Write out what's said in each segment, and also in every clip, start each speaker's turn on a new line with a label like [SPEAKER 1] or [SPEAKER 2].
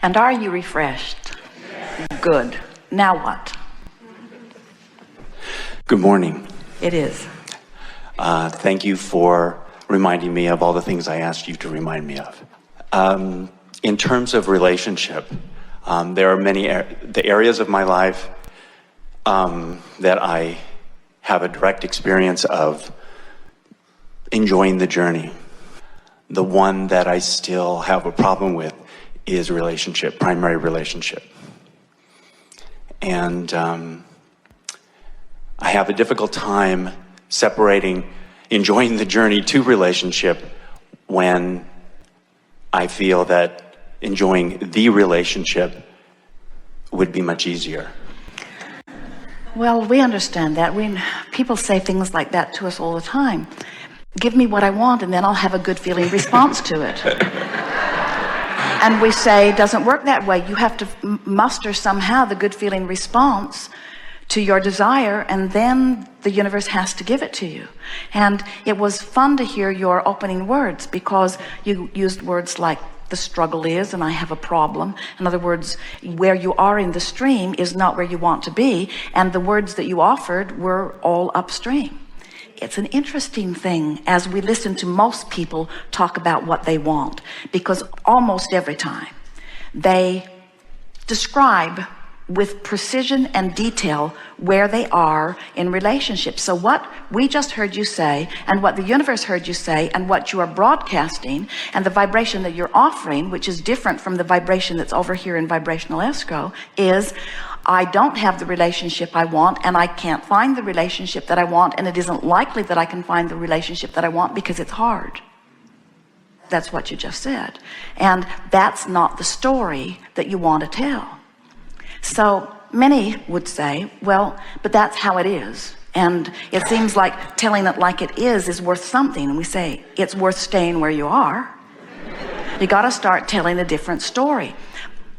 [SPEAKER 1] And are you refreshed? Good. Now what?
[SPEAKER 2] Good morning.
[SPEAKER 1] It is.
[SPEAKER 2] Thank you for reminding me of all the things I asked you to remind me of. In terms of relationship, there are many the areas of my life that I have a direct experience of enjoying the journey. The one that I still have a problem with is relationship, primary relationship. And I have a difficult time separating enjoying the journey to relationship when I feel that enjoying the relationship would be much easier.
[SPEAKER 1] Well, we understand that. People say things like that to us all the time. Give me what I want and then I'll have a good feeling response to it. And we say, it doesn't work that way. You have to muster somehow the good feeling response to your desire, and then the universe has to give it to you. And it was fun to hear your opening words, because you used words like the struggle is, and I have a problem. In other words, where you are in the stream is not where you want to be, and the words that you offered were all upstream. It's an interesting thing as we listen to most people talk about what they want, because almost every time they describe with precision and detail where they are in relationships. So what we just heard you say, and what the universe heard you say, and what you are broadcasting, and the vibration that you're offering, which is different from the vibration that's over here in vibrational escrow, is I don't have the relationship I want, and I can't find the relationship that I want, and it isn't likely that I can find the relationship that I want because it's hard. That's what you just said. And that's not the story that you want to tell. So many would say, well, but that's how it is. And it seems like telling it like it is worth something. And we say, it's worth staying where you are. You got to start telling a different story.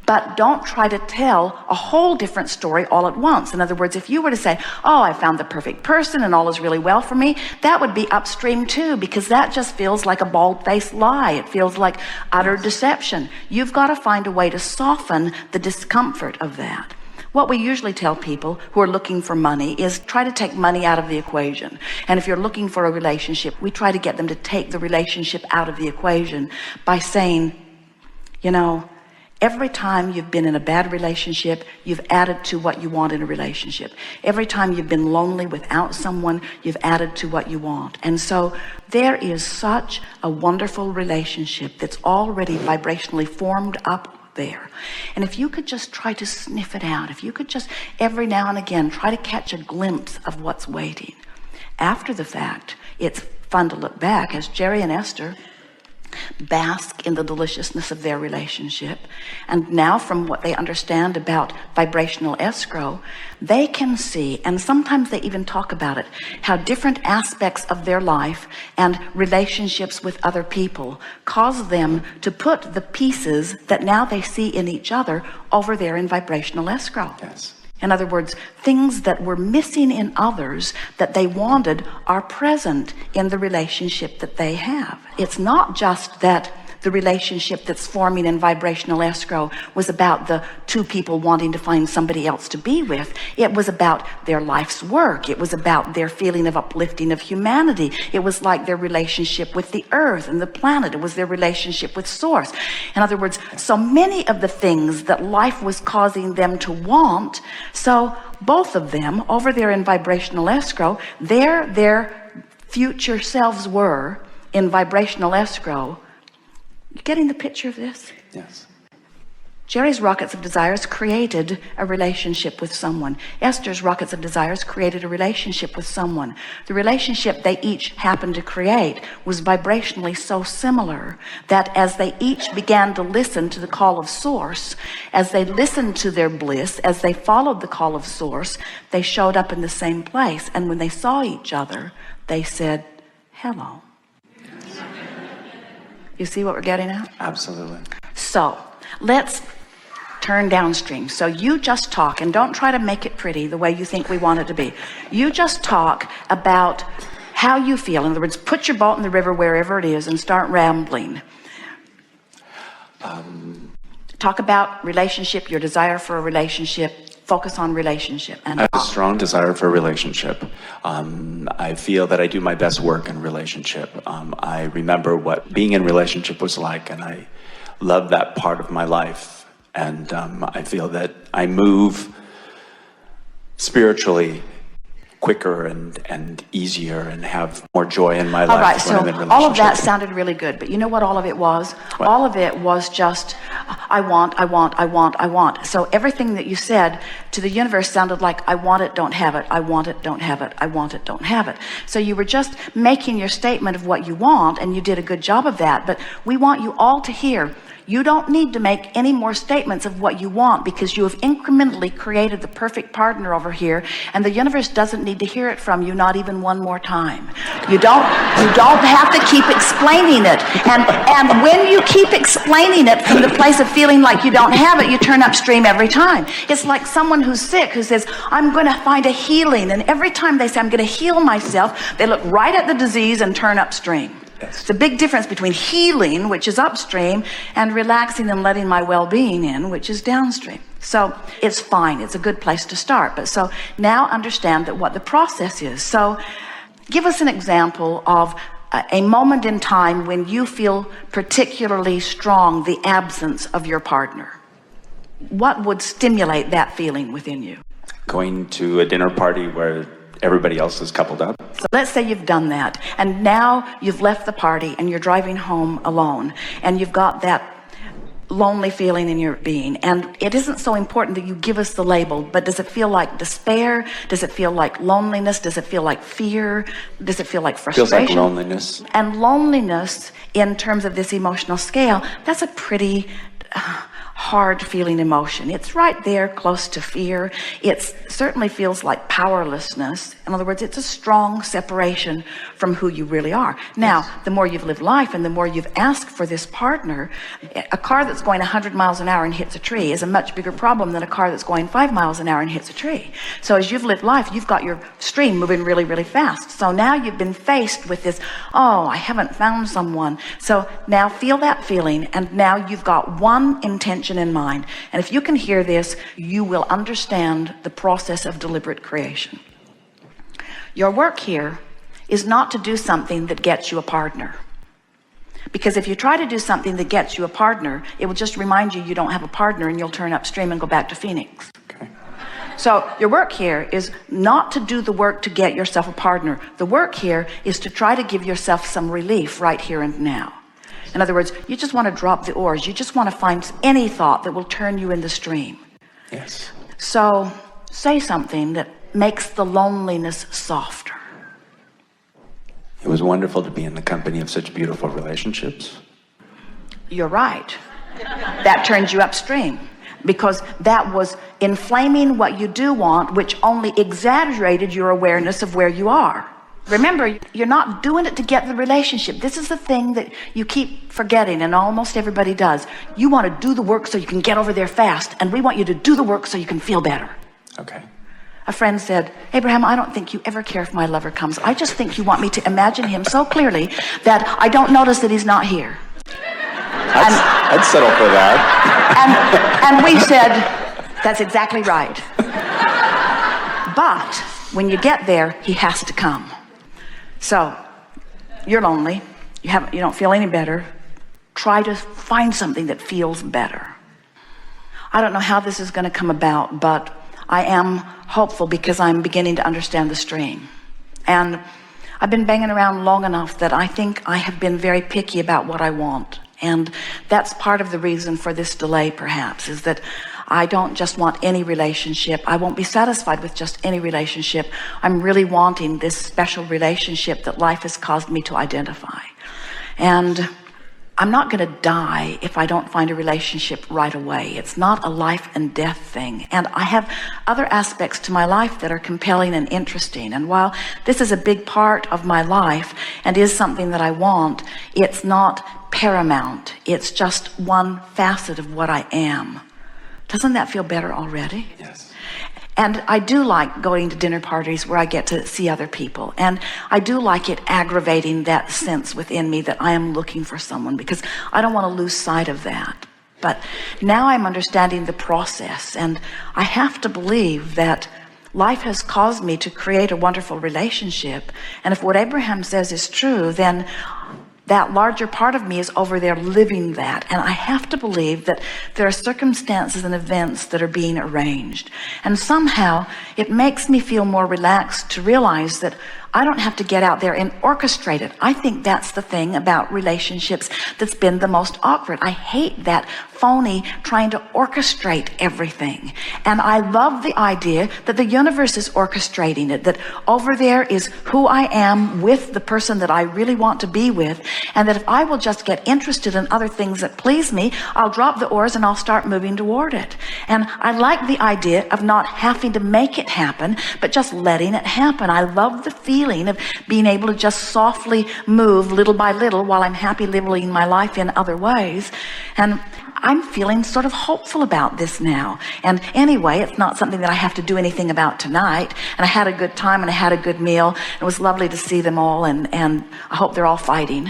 [SPEAKER 1] But don't try to tell a whole different story all at once. In other words, if you were to say, oh, I found the perfect person and all is really well for me, that would be upstream too, because that just feels like a bald-faced lie. It feels like utter deception. You've got to find a way to soften the discomfort of that. What we usually tell people who are looking for money is try to take money out of the equation. And if you're looking for a relationship, we try to get them to take the relationship out of the equation by saying, you know, every time you've been in a bad relationship, you've added to what you want in a relationship. Every time you've been lonely without someone, you've added to what you want. And so there is such a wonderful relationship that's already vibrationally formed up there. And if you could just try to sniff it out, if you could just every now and again try to catch a glimpse of what's waiting. After the fact, it's fun to look back as Jerry and Esther bask in the deliciousness of their relationship, and now from what they understand about vibrational escrow, they can see, and sometimes they even talk about it, how different aspects of their life and relationships with other people cause them to put the pieces that now they see in each other over there in vibrational escrow.
[SPEAKER 2] Yes.
[SPEAKER 1] In other words, things that were missing in others that they wanted are present in the relationship that they have. It's not just that the relationship that's forming in vibrational escrow was about the two people wanting to find somebody else to be with. It was about their life's work. It was about their feeling of uplifting of humanity. It was like their relationship with the earth and the planet. It was their relationship with source. In other words, so many of the things that life was causing them to want, so both of them over there in vibrational escrow, their future selves were in vibrational escrow. You getting the picture of this?
[SPEAKER 2] Yes.
[SPEAKER 1] Jerry's rockets of desires created a relationship with someone. Esther's rockets of desires created a relationship with someone. The relationship they each happened to create was vibrationally so similar that as they each began to listen to the call of source, as they listened to their bliss, as they followed the call of source, they showed up in the same place. And when they saw each other, they said, hello. You see what we're getting at?
[SPEAKER 2] Absolutely.
[SPEAKER 1] So let's turn downstream. So you just talk, and don't try to make it pretty the way you think we want it to be. You just talk about how you feel. In other words, put your boat in the river wherever it is and start rambling. Talk about relationship, your desire for a relationship. Focus on relationship. And
[SPEAKER 2] I have a strong desire for a relationship. I feel that I do my best work in relationship. I remember what being in relationship was like, and I love that part of my life. And I feel that I move spiritually quicker and easier and have more joy in my life.
[SPEAKER 1] All right,
[SPEAKER 2] when I'm in
[SPEAKER 1] so
[SPEAKER 2] relationship.
[SPEAKER 1] all of that sounded really good, but you know what all of it was?
[SPEAKER 2] What?
[SPEAKER 1] All of it was just, I want. So everything that you said to the universe sounded like, I want it, don't have it, I want it, don't have it, I want it, don't have it. So you were just making your statement of what you want, and you did a good job of that, but we want you all to hear, you don't need to make any more statements of what you want, because you have incrementally created the perfect partner over here, and the universe doesn't need to hear it from you, not even one more time. You don't have to keep explaining it. And when you keep explaining it from the place of feeling like you don't have it, you turn upstream every time. It's like someone who's sick who says, I'm going to find a healing. And every time they say, I'm going to heal myself, they look right at the disease and turn upstream.
[SPEAKER 2] Yes.
[SPEAKER 1] It's a big difference between healing, which is upstream, and relaxing and letting my well-being in, which is downstream. So it's fine. It's a good place to start. But so now understand that what the process is. So give us an example of a moment in time when you feel particularly strong, the absence of your partner. What would stimulate that feeling within you?
[SPEAKER 2] Going to a dinner party where everybody else is coupled up.
[SPEAKER 1] So let's say you've done that, and now you've left the party and you're driving home alone, and you've got that lonely feeling in your being, and it isn't so important that you give us the label, but does it feel like despair? Does it feel like loneliness? Does it feel like fear? Does it feel like frustration?
[SPEAKER 2] Feels like loneliness.
[SPEAKER 1] And loneliness, in terms of this emotional scale, that's a pretty hard feeling emotion. It's right there close to fear. It certainly feels like powerlessness. In other words, it's a strong separation from who you really are. Now, the more you've lived life and the more you've asked for this partner, a car that's going 100 miles an hour and hits a tree is a much bigger problem than a car that's going 5 miles an hour and hits a tree. So as you've lived life, you've got your stream moving really, really fast. So now you've been faced with this, oh, I haven't found someone. So now feel that feeling, and now you've got one intention in mind. And if you can hear this, you will understand the process of deliberate creation. Your work here is not to do something that gets you a partner. Because if you try to do something that gets you a partner, it will just remind you don't have a partner, and you'll turn upstream and go back to Phoenix.
[SPEAKER 2] Okay.
[SPEAKER 1] So your work here is not to do the work to get yourself a partner. The work here is to try to give yourself some relief right here and now. In other words, you just want to drop the oars. You just want to find any thought that will turn you in the stream.
[SPEAKER 2] Yes.
[SPEAKER 1] So say something that makes the loneliness softer.
[SPEAKER 2] It was wonderful to be in the company of such beautiful relationships.
[SPEAKER 1] You're right. That turns you upstream, because that was inflaming what you do want, which only exaggerated your awareness of where you are. Remember, you're not doing it to get the relationship. This is the thing that you keep forgetting, and almost everybody does. You want to do the work so you can get over there fast, and we want you to do the work so you can feel better.
[SPEAKER 2] Okay.
[SPEAKER 1] A friend said, Abraham, I don't think you ever care if my lover comes. I just think you want me to imagine him so clearly that I don't notice that he's not here.
[SPEAKER 2] I'd settle for that.
[SPEAKER 1] And we said, that's exactly right. But when you get there, he has to come. So you're lonely. You don't feel any better. Try to find something that feels better. I don't know how this is going to come about, but I am hopeful, because I'm beginning to understand the stream. And I've been banging around long enough that I think I have been very picky about what I want. And that's part of the reason for this delay, perhaps, is that I don't just want any relationship. I won't be satisfied with just any relationship. I'm really wanting this special relationship that life has caused me to identify. And I'm not going to die if I don't find a relationship right away. It's not a life and death thing. And I have other aspects to my life that are compelling and interesting. And while this is a big part of my life and is something that I want, it's not paramount. It's just one facet of what I am. Doesn't that feel better already?
[SPEAKER 2] Yes.
[SPEAKER 1] And I do like going to dinner parties where I get to see other people. And I do like it aggravating that sense within me that I am looking for someone, because I don't want to lose sight of that. But now I'm understanding the process, and I have to believe that life has caused me to create a wonderful relationship. And if what Abraham says is true, then that larger part of me is over there living that. And I have to believe that there are circumstances and events that are being arranged. And somehow it makes me feel more relaxed to realize that I don't have to get out there and orchestrate it. I think that's the thing about relationships that's been the most awkward. I hate that phony trying to orchestrate everything. And I love the idea that the universe is orchestrating it, that over there is who I am with the person that I really want to be with, and that if I will just get interested in other things that please me, I'll drop the oars and I'll start moving toward it. And I like the idea of not having to make it happen, but just letting it happen. I love the feeling of being able to just softly move little by little while I'm happy living my life in other ways. And I'm feeling sort of hopeful about this now. And anyway, it's not something that I have to do anything about tonight. And I had a good time and I had a good meal. It was lovely to see them all, and I hope they're all fighting.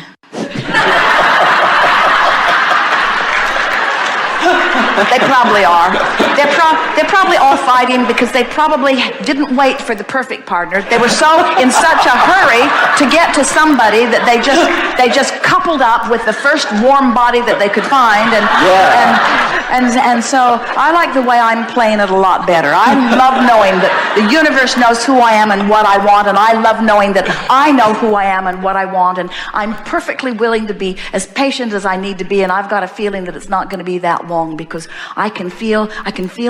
[SPEAKER 1] They probably are. They're probably all fighting because they probably didn't wait for the perfect partner. They were so in such a hurry to get to somebody that they just coupled up with the first warm body that they could find. And so I like the way I'm playing it a lot better. I love knowing that the universe knows who I am and what I want, and I love knowing that I know who I am and what I want, and I'm perfectly willing to be as patient as I need to be, and I've got a feeling that it's not going to be that long because I can feel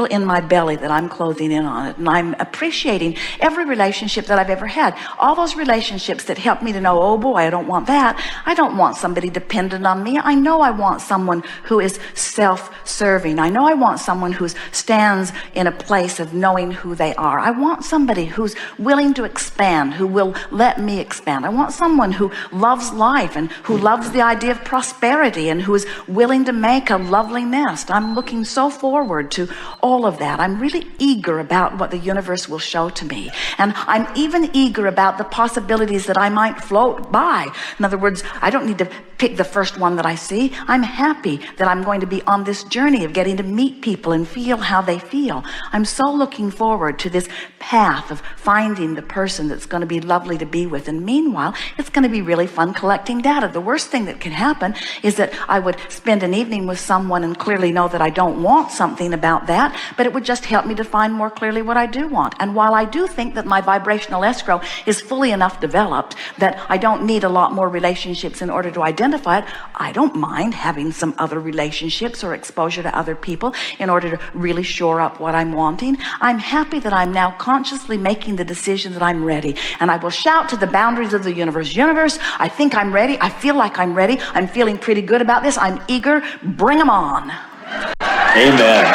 [SPEAKER 1] in my belly that I'm closing in on it, and I'm appreciating every relationship that I've ever had. All those relationships that help me to know, oh boy, I don't want that. I don't want somebody dependent on me. I know I want someone who is self-serving. I know I want someone who stands in a place of knowing who they are. I want somebody who's willing to expand, who will let me expand. I want someone who loves life and who loves the idea of prosperity and who is willing to make a lovely nest. I'm looking so forward to all of that. I'm really eager about what the universe will show to me. And I'm even eager about the possibilities that I might float by. In other words, I don't need to pick the first one that I see. I'm happy that I'm going to be on this journey of getting to meet people and feel how they feel. I'm so looking forward to this path of finding the person that's going to be lovely to be with. And meanwhile, it's going to be really fun collecting data. The worst thing that can happen is that I would spend an evening with someone and clearly know that I don't want something about that, but it would just help me define more clearly what I do want. And while I do think that my vibrational escrow is fully enough developed that I don't need a lot more relationships in order to identify it, I don't mind having some other relationships or exposure to other people in order to really shore up what I'm wanting. I'm happy that I'm now consciously making the decision that I'm ready, and I will shout to the boundaries of the universe, I think I'm ready. I feel like I'm ready. I'm feeling pretty good about this. I'm eager. Bring them on.
[SPEAKER 2] Amen.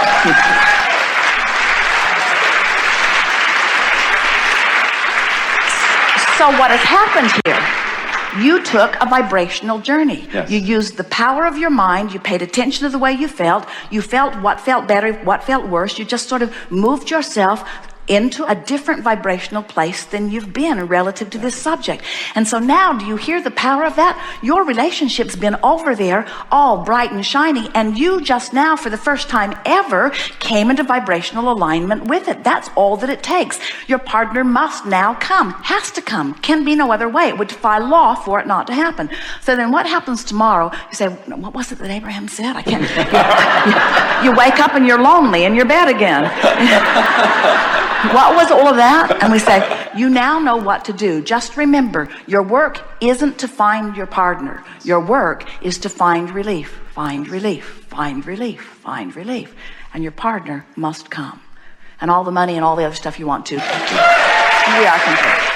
[SPEAKER 1] So what has happened here? You took a vibrational journey. Yes. You used the power of your mind. You paid attention to the way you felt. You felt what felt better, what felt worse. You just sort of moved yourself into a different vibrational place than you've been relative to this subject. And so now, do you hear the power of that? Your relationship's been over there all bright and shiny, and you just now, for the first time ever, came into vibrational alignment with it. That's all that it takes. Your partner must now come, has to come, can be no other way. It would defy law for it not to happen. So then what happens tomorrow? You say, what was it that Abraham said? I can't. You wake up and you're lonely in your bed again. What was all of that? And we say, you now know what to do. Just remember, your work isn't to find your partner. Your work is to find relief, find relief, find relief, find relief. And your partner must come. And all the money and all the other stuff you want to. We are complete.